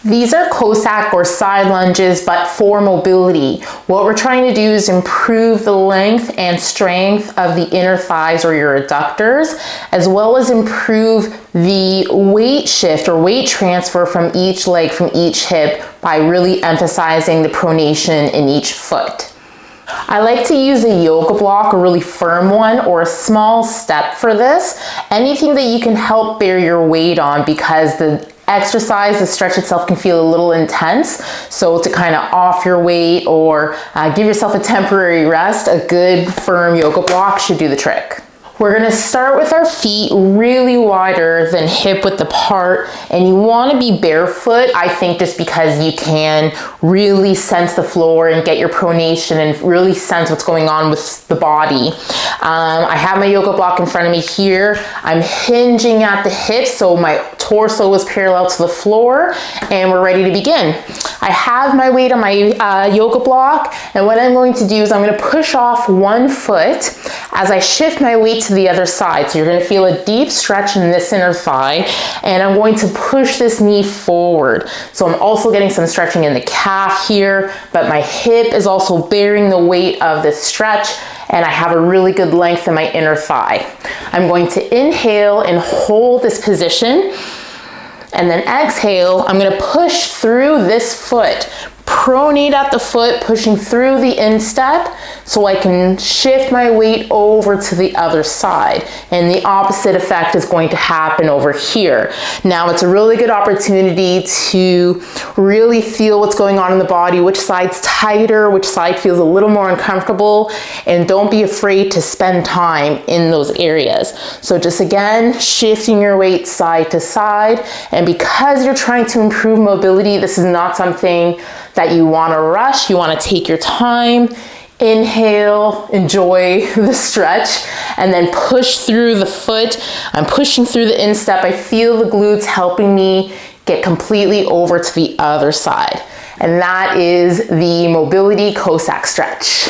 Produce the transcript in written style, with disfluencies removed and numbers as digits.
These are Cossack or side lunges, but for mobility. What we're trying to do is improve the length and strength of the inner thighs or your adductors, as well as improve the weight shift or weight transfer from each leg, from each hip, by really emphasizing the pronation in each foot. I like to use a yoga block, a really firm one, or a small step for this. Anything that you can help bear your weight on, because the exercise, the stretch itself can feel a little intense. So to kind of off your weight or give yourself a temporary rest, a good firm yoga block should do the trick. We're gonna start with our feet really wider than hip width apart, and you wanna be barefoot, I think, just because you can really sense the floor and get your pronation and really sense what's going on with the body. I have my yoga block in front of me here. I'm hinging at the hips, so my torso is parallel to the floor, and we're ready to begin. I have my weight on my yoga block, and what I'm going to do is I'm gonna push off one foot as I shift my weight to the other side. So you're going to feel a deep stretch in this inner thigh, and I'm going to push this knee forward. So I'm also getting some stretching in the calf here, but my hip is also bearing the weight of this stretch, and I have a really good length in my inner thigh. I'm going to inhale and hold this position, and then exhale. I'm going to push through this foot, pronate at the foot, pushing through the instep so I can shift my weight over to the other side. And the opposite effect is going to happen over here. Now it's a really good opportunity to really feel what's going on in the body, which side's tighter, which side feels a little more uncomfortable, and don't be afraid to spend time in those areas. So just again, shifting your weight side to side. And because you're trying to improve mobility, this is not something that you want to rush. You want to take your time, inhale, enjoy the stretch, and then push through the foot. I'm pushing through the instep. I feel the glutes helping me get completely over to the other side. And that is the mobility Cossack stretch.